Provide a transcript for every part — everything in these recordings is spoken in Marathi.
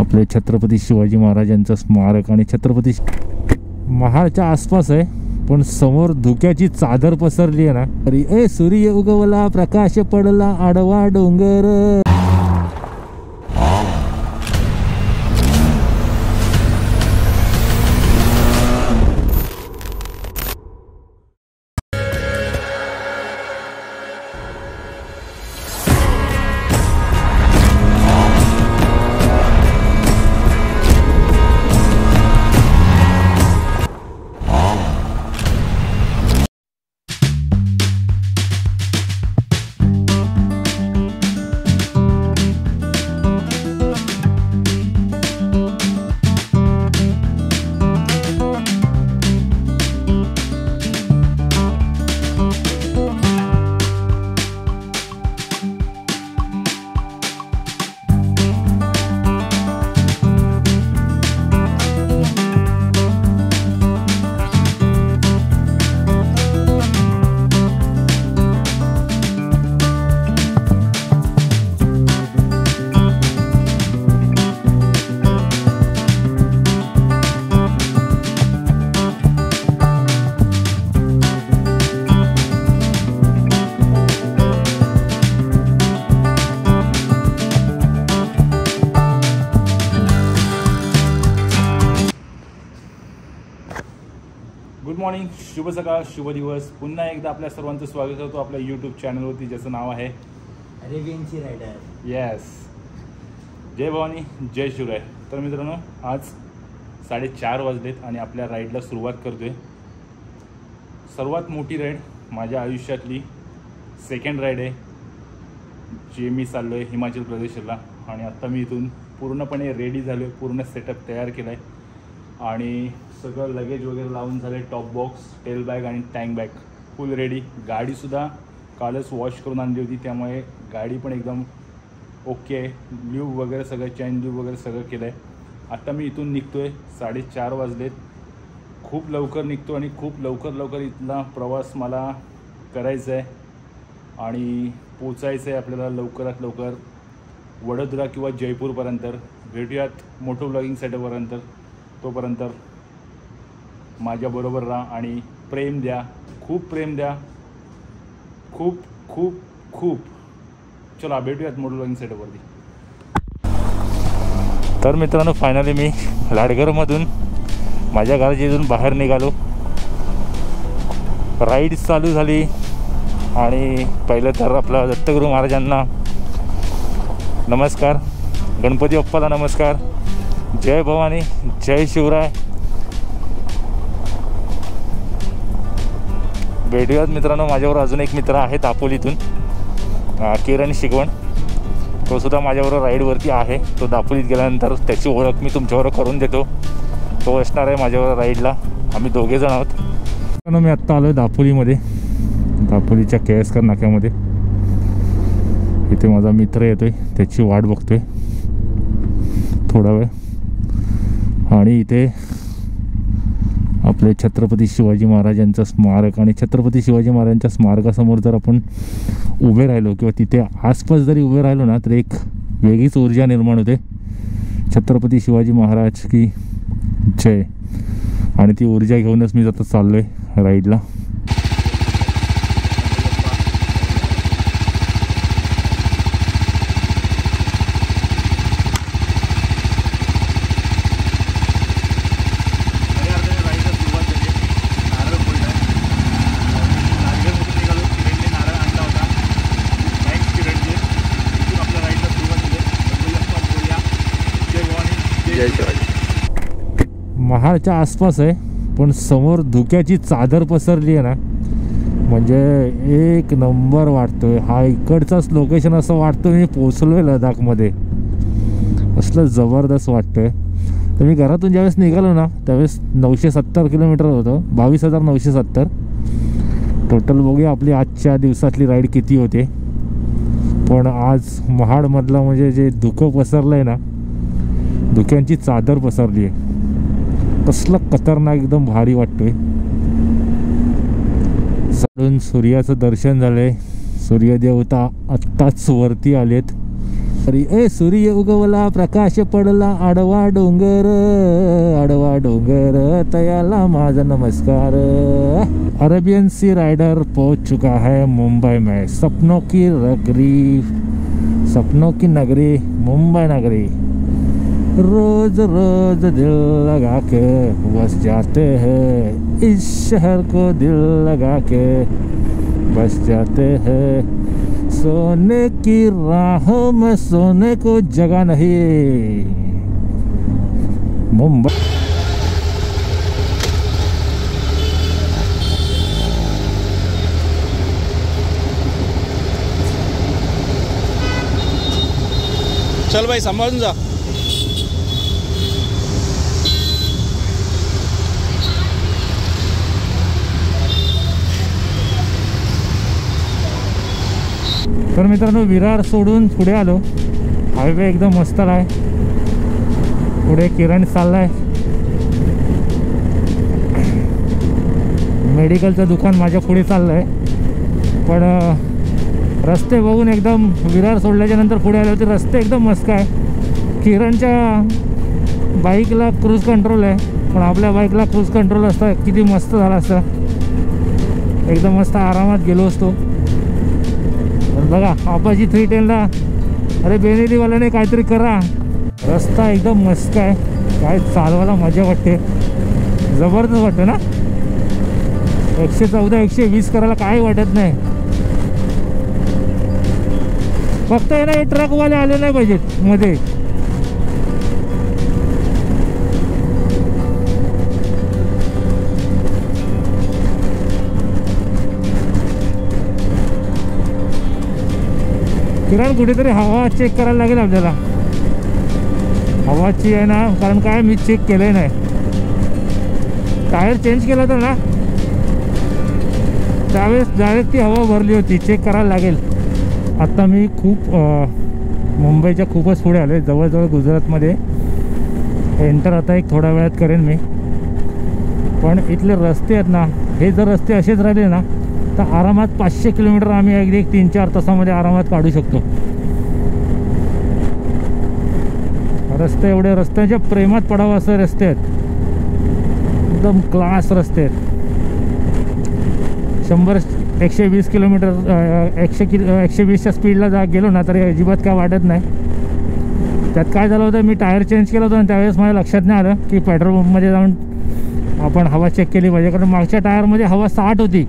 आपले छत्रपती शिवाजी महाराजांचं स्मारक आणि छत्रपती महाडच्या आसपास आहे, पण समोर धुक्याची चादर पसरली आहे ना. तरी ए सूर्य उगवला, प्रकाश पडला, आडवा डोंगर. गुड मॉर्निंग, शुभ सकाळ, शुभ दिवस. पुन्हा एकदा आपल्या सर्वांचं स्वागत करतो आपल्या यूट्यूब चॅनलवरती, ज्याचं नाव आहे अरेबियनची रायडर. येस. जय भवानी, जय शिवराय. तर मित्रांनो, आज 4:30 वाजलेत आणि आपल्या राईडला सुरुवात करतोय. सर्वात मोठी राईड माझ्या आयुष्यातली सेकंड राईड आहे, जे मी चाललो आहे हिमाचल प्रदेशला. आणि आत्ता मी इथून पूर्णपणे रेडी झालो आहे, पूर्ण सेटअप तयार केला आहे आणि सगळं लगेज वगैरे लावून झालं आहे. टॉप बॉक्स, टेल बॅग आणि टँक बॅग फुल रेडी. गाडीसुद्धा कालच वॉश करून आणली होती, त्यामुळे गाडी पण एकदम ओके आहे. ल्यूब वगैरे सगळं, चेन ल्यूब वगैरे सगळं केलं आहे. आत्ता मी इथून निघतो आहे, 4:30 वाजलेत. खूप लवकर निघतो आणि खूप लवकर इथला प्रवास मला करायचा आहे आणि पोचायचं आहे आपल्याला लवकरात लवकर वडोदरा किंवा जयपूरपर्यंत. भेटूयात मोठं ब्लॉगिंग सेटअपपर्यंत. तोपर्यंत माझ्याबरोबर राहा आणि प्रेम द्या, खूप प्रेम द्या, खूप खूप खूप. चला भेटूयात मोठं ब्लॉगिंग सेटअपवरती. तर मित्रांनो, फायनली मी लाडघरमधून माझ्या घराच्या इथून बाहेर निघालो. राईड चालू झाली आणि पहिलं तर आपला दत्तगुरू महाराजांना नमस्कार, गणपती बाप्पाला नमस्कार, जय भवानी, जय शिवराय. भेटूयात मित्रांनो. माझ्यावर अजून एक मित्र आहे दापोलीतून, किरण शिकवण. तो सुद्धा माझ्याबरोबर राईडवरती आहे. तो दापोलीत गेल्यानंतर त्याची ओळख मी तुमच्याबरोबर करून देतो. तो असणार आहे माझ्याबरोबर राईडला. आम्ही दोघे जण आहोत. मी आत्ता आलो आहे दापोलीमध्ये, दापोलीच्या केएसकर नाक्यामध्ये. इथे माझा मित्र येतोय, त्याची वाट बघतोय थोडा वेळ. आणि इथे आपले छत्रपती शिवाजी महाराजांचं स्मारक आणि छत्रपती शिवाजी महाराजांच्या स्मारकासमोर जर आपण उभे राहिलो किंवा तिथे आसपास जरी उभे राहिलो ना, तर एक वेगळीच ऊर्जा निर्माण होते. छत्रपती शिवाजी महाराज की जय. आणि ती ऊर्जा घेऊनच मी आता चाललो आहे राईडला. महाडच्या आसपास आहे, पण समोर धुक्याची चादर पसरली आहे ना, म्हणजे एक नंबर वाटतोय. हा इकडचाच लोकेशन असं वाटतं मी पोचलो आहे लडाखमध्ये. असलं जबरदस्त वाटतंय. तर मी घरातून ज्यावेळेस निघालो ना, त्यावेळेस 970 किलोमीटर होतं, 22,970 टोटल. बघूया आपली आजच्या दिवसातली राईड किती होते. पण आज महाडमधला म्हणजे जे धुकं पसरलं आहे ना, धुक्यांची चादर पसरली आहे. कसलं खतरनाक, एकदम भारी वाटतोय. सडून सूर्याचं दर्शन झालंय. सूर्यदेवता आत्ताच वरती आलेत. ए सूर्य उगवला प्रकाश पडला आडवा डोंगर तयाला माझा नमस्कार। अरेबियन सी राइडर पहुंच चुका है मुंबई में। सपनों की नगरी मुंबई नगरी। रोज रोज दिल लगा के बस जाते हैं इस शहर को, दिल लगा के बस जाते हैं। सोने की राहों में सोने को जगह नहीं। मुंबई चल भाई सांभाळून जा। तर मित्रांनो विरार सोडून पुढे आलो। हायवे एकदम मस्त आहे। पुढे किरण चाललाय। मेडिकलचं दुकान माझ्या पुढे चाललंय। पण रस्ते बघून एकदम विरार सोडल्याच्या नंतर पुढे आले होते, रस्ते एकदम मस्त आहे। किरणच्या बाईकला क्रूज कंट्रोल आहे, पण आपल्या बाईकला क्रूज कंट्रोल असतं किती मस्त झालं असतं। एकदम मस्त आरामात गेलो असतो। बघा आपाची 310ला अरे बेनेलीवाल्याने काहीतरी करा। रस्ता एकदम मस्त आहे, काय चालवायला मजा वाटते, जबरदस्त वाटतं ना। 114 120 करायला काय वाटत नाही। फक्त आहे ना हे ट्रकवाले आले नाही पाहिजेत मध्ये। किरण कुठेतरी हवा चेक करायला लागेल आपल्याला। हवाची आहे ना, कारण काय मी चेक केलं नाही। टायर चेंज केला होता ना त्यावेळेस डायरेक्ट ती हवा भरली होती, चेक करायला लागेल। आता मी खूप मुंबईच्या खूपच पुढे आलो आहे, जवळजवळ गुजरातमध्ये एंटर आता एक थोड्या वेळात करेन मी। पण इथले रस्ते आहेत ना, हे जर रस्ते असेच राहिले ना तर आरामात 500 किलोमीटर आम्ही अगदी 3-4 तासामध्ये आरामात काढू शकतो। रस्ते एवढे रस्त्याच्या प्रेमात पडावं असं रस्ते आहेत, एकदम क्लास रस्ते आहेत। 100-120 किलोमीटर 120च्या स्पीडला गेलो ना तरी अजिबात काय वाटत नाही। त्यात काय झालं होतं, मी टायर चेंज केलं होतं आणि त्यावेळेस माझ्या लक्षात नाही आलं की पेट्रोल पंपमध्ये जाऊन आपण हवा चेक केली पाहिजे, कारण मागच्या टायरमध्ये हवा 60 होती,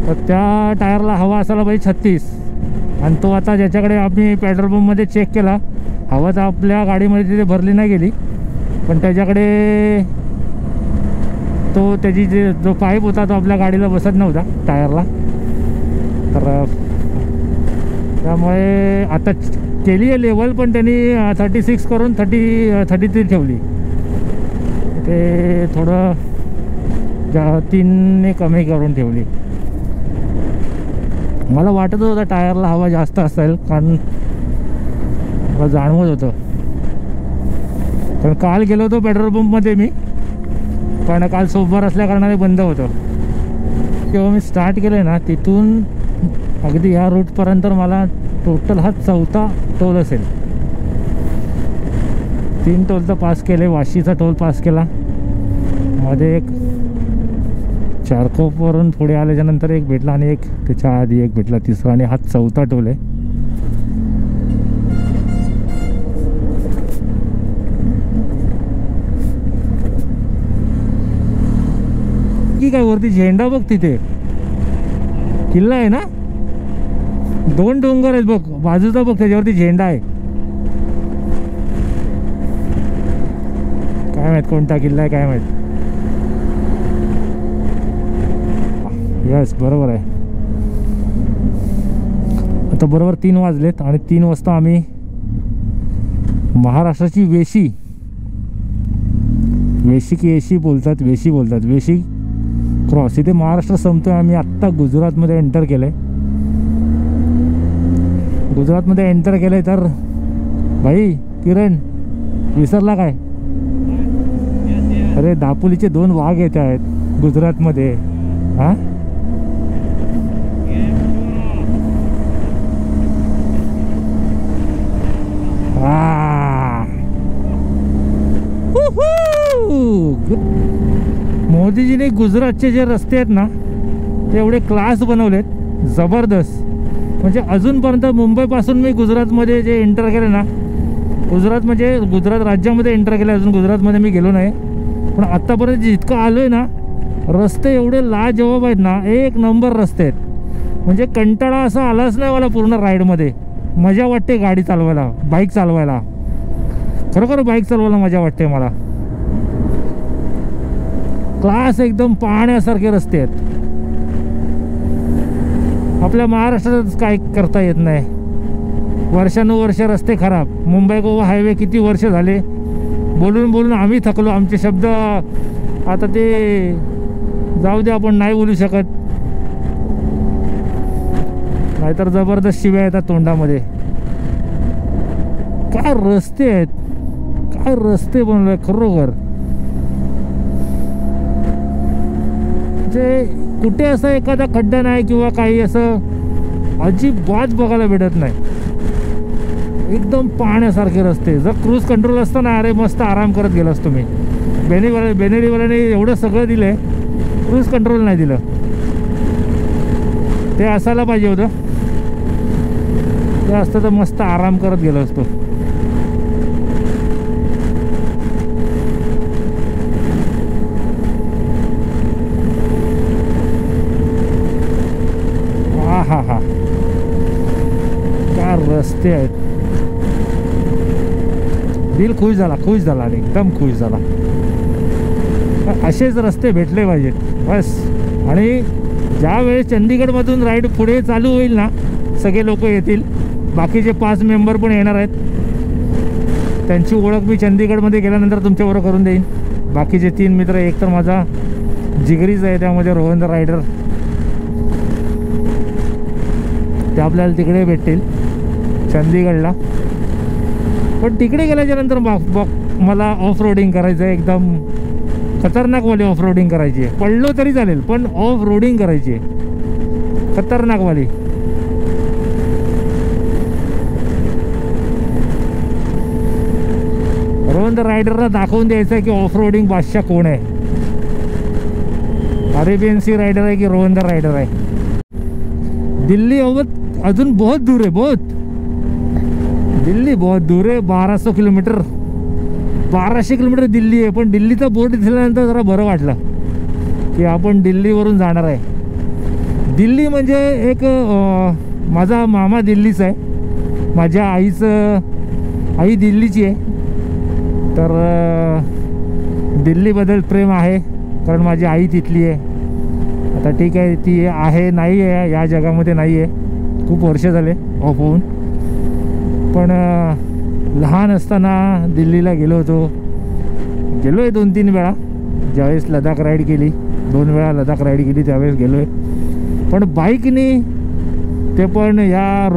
तर त्या टायरला हवा असायला पाहिजे 36। आणि तो आता ज्याच्याकडे आम्ही पेट्रोल पंपमध्ये चेक केला, हवा तर आपल्या गाडीमध्ये तिथे भरली नाही गेली, पण त्याच्याकडे तो त्याची जो पाईप होता तो आपल्या गाडीला बसत नव्हता टायरला। तर त्यामुळे आता केली आहे लेवल, पण त्यांनी 36 करून 33 ठेवली। ते थोडं 3ने कमी करून ठेवली। मला वाटत होतं टायरला हवा जास्त असेल, कारण मला जाणवत होतं। कारण काल गेलो होतो पेट्रोल पंपमध्ये मी, पण काल सोमवार असल्या कारणाने बंद होतं। तेव्हा मी स्टार्ट केलं ना तिथून अगदी ह्या रूटपर्यंत मला टोटल हा 4था टोल असेल। 3 टोल तर पास केले, वाशीचा टोल पास केला, मध्ये एक चारकोपवरून पुढे आल्याच्यानंतर एक भेटला आणि एक त्याच्या आधी एक भेटला, तिसरा, आणि हा 4था टोल आहे। की काय वरती झेंडा बघ, तिथे किल्ला आहे ना, 2 डोंगर आहेत बघ बाजूचा, बघ त्याच्यावरती झेंडा आहे। काय माहित कोणता किल्ला आहे, काय माहित। यस बरोबर आहे। आता बरोबर 3 वाजलेत आणि 3 वाजता आम्ही महाराष्ट्राची वेशी की एशी बोलतात, वेशी बोलतात, वेशी क्रॉस इथे महाराष्ट्र संपतोय। आम्ही आत्ता गुजरातमध्ये एंटर केलंय। गुजरातमध्ये एंटर केलंय तर भाई किरण विसरला काय? अरे दापोलीचे 2 वाघ येत आहेत गुजरातमध्ये। हां मोदीजीने गुजरातचे जे रस्ते आहेत ना ते एवढे क्लास बनवलेत, जबरदस्त. म्हणजे अजूनपर्यंत मुंबईपासून मी गुजरातमध्ये जे एंटर केले ना, गुजरात राज्यामध्ये एंटर केले, अजून गुजरातमध्ये मी गेलो नाही. पण आत्तापर्यंत जितकं आलो आहे ना, रस्ते एवढे लाजवाब आहेत ना, एक नंबर रस्ते आहेत. म्हणजे कंटाळा असा आलाच नाही मला पूर्ण राईडमध्ये. मजा वाटते गाडी चालवायला, बाईक चालवायला. खरोखर बाईक चालवायला मजा वाटते मला. क्लास एकदम पाहण्यासारखे रस्ते आहेत. आपल्या महाराष्ट्रात काय करता येत नाही. वर्षानुवर्ष रस्ते खराब. मुंबई गोवा हायवे किती वर्ष झाले बोलून बोलून आम्ही थकलो. आमचे शब्द आता ते जाऊ दे, आपण नाही बोलू शकत, नाहीतर जबरदस्त शिव्या येतात तोंडामध्ये. काय रस्ते आहेत, काय रस्ते बनवले खरोखर. म्हणजे कुठे असं एखादा खड्डा नाही किंवा काही असं अजिबात बघायला भेटत नाही. एकदम पाहण्यासारखे रस्ते. जर क्रूज कंट्रोल असतं ना, अरे मस्त आराम करत गेलास तुम्ही. बेनेडीवाल्याने एवढं सगळं दिलंय, क्रूज कंट्रोल नाही दिलं. ते असायला पाहिजे होतं. ते असतं तर मस्त आराम करत गेलो असतो. हा हा, काय रस्ते आहेत. दिल खुश झाला आणि एकदम खुश झाला. असेच रस्ते भेटले पाहिजेत बस. आणि ज्या वेळेस चंदीगडमधून राईड पुढे चालू होईल ना, सगळे लोक येतील, बाकीचे 5 मेंबर पण येणार आहेत. त्यांची ओळख मी चंदीगडमध्ये गेल्यानंतर तुमच्याबरोबर करून देईन. बाकीचे 3 मित्र, एक तर माझा जिगरीच आहे, त्यामध्ये रोहन द रायडर, ते आपल्याला तिकडे भेटतील चंदीगडला. पण तिकडे गेल्याच्या नंतर मला ऑफ रोडिंग करायचं आहे. एकदम खतरनाकवाली ऑफ रोडिंग करायची आहे. पडलो तरी चालेल, पण ऑफ रोडिंग करायची आहे, खतरनाकवाली. रोहन द रायडरला दाखवून द्यायचं आहे की ऑफ रोडिंग बादशाह कोण आहे. अरेबियन सी रायडर आहे की रोहन द रायडर आहे. दिल्ली अजून बहुत दूर आहे, दिल्ली बहुत दूर आहे. 1200 किलोमीटर दिल्ली आहे. पण दिल्लीचा बोर्ड दिसल्यानंतर जरा बरं वाटलं की आपण दिल्लीवरून जाणार आहे. दिल्ली म्हणजे एक माझा मामा दिल्लीचा आहे. माझ्या आई दिल्लीची आहे. तर दिल्लीबद्दल प्रेम आहे, कारण माझी आई तिथली आहे. आता ठीक आहे, ती आहे नाही आहे या जगामध्ये, नाही आहे, खूप वर्ष झाले ऑफ होऊन. पण लहान असताना दिल्लीला गेलो आहे 2-3 वेळा. ज्यावेळेस लडाख राईड केली, 2 वेळा लडाख राईड केली, त्यावेळेस गेलो आहे. पण बाईकनी, ते पण ह्या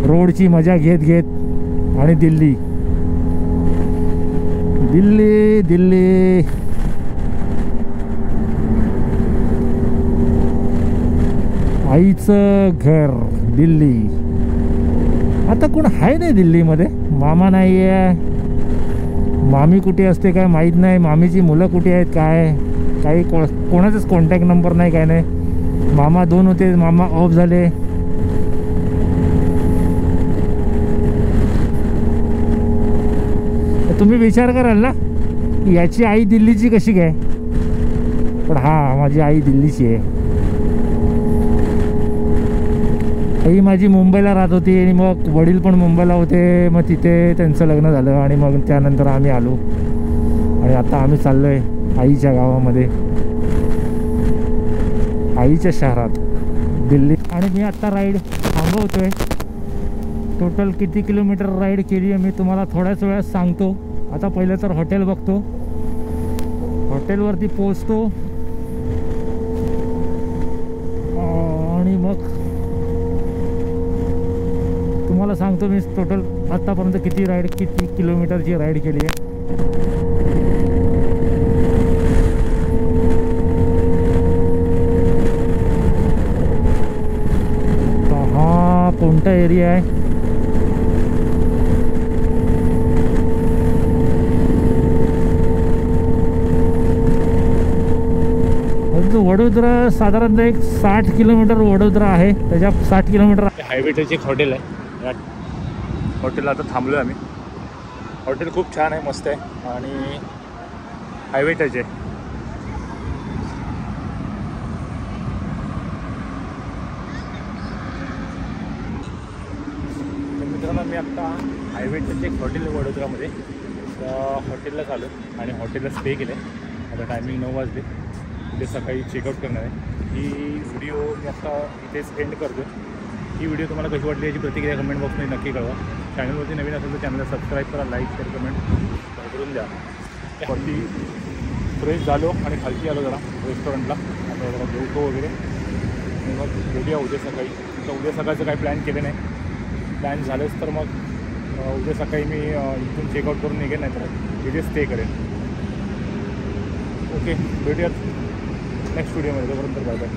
रोडची मजा घेत आणि दिल्ली आईचं घर दिल्ली. आता कोण आहे नाही दिल्लीमध्ये. मामा नाही आहे, मामी कुठे असते काय माहीत नाही, मामीची मुलं कुठे आहेत काय, काही कोणाचाच कॉन्टॅक्ट नंबर नाही, काय नाही. मामा 2 होते, मामा ऑफ झाले. तुम्ही विचार कराल ना याची आई दिल्लीची कशी काय. पण हा, माझी आई दिल्लीची आहे. आई माझी मुंबईला राहत होती आणि मग वडील पण मुंबईला होते. मग तिथे त्यांचं लग्न झालं आणि मग त्यानंतर आम्ही आलो आणि आता आम्ही चाललो आहे आईच्या गावामध्ये, आईच्या शहरात दिल्ली. आणि मी आत्ता राईड थांबवतोय. टोटल किती किलोमीटर राईड केली आहे मी तुम्हाला थोड्याच वेळात सांगतो. आता पहिलं तर हॉटेल बघतो, हॉटेलवरती पोचतो आणि मग तुम्हाला सांगतो मी टोटल आत्तापर्यंत किती किलोमीटरची राईड केली आहे. तर हा कोणता एरिया आहे वडोदरा साधारणतः एक 60 किलोमीटर वडोदरा आहे. त्याच्या 60 किलोमीटर हायवे टच एक हॉटेल आहे. या हॉटेलला आता थांबलो आहे आम्ही. हॉटेल खूप छान आहे, मस्त आहे आणि हायवे टच आहे. तर मित्रांनो मी आत्ता हायवे टच एक हॉटेल आहे वडोदरामध्ये, त्या हॉटेलला चालू आणि हॉटेलला स्टे केलं आहे. आता टायमिंग 9 वाजले. इथे सकाळी चेकआउट करणार आहे. ही व्हिडिओ मी आत्ता इथेच एंड करतो. ही व्हिडिओ तुम्हाला कशी वाटली याची प्रतिक्रिया कमेंट बॉक्समध्ये नक्की कळवा. चॅनलवरती नवीन असेल तर चॅनलला सबस्क्राईब करा, लाईक शेअर कमेंट करून द्या. वरती फ्रेश झालो आणि खालती आलो जरा रेस्टॉरंटला. आता जरा जेवतो वगैरे आणि मग भेटूया उद्या सकाळी. तर उद्या सकाळचं काही प्लॅन केले नाही. प्लॅन झालंच तर मग उद्या सकाळी मी इथून चेकआउट करून निघेन, नाही तर तिथे स्टे करेन. ओके, भेटूयात नेक्स्ट व्हिडिओमध्ये. तोपर्यंत बाय बाय.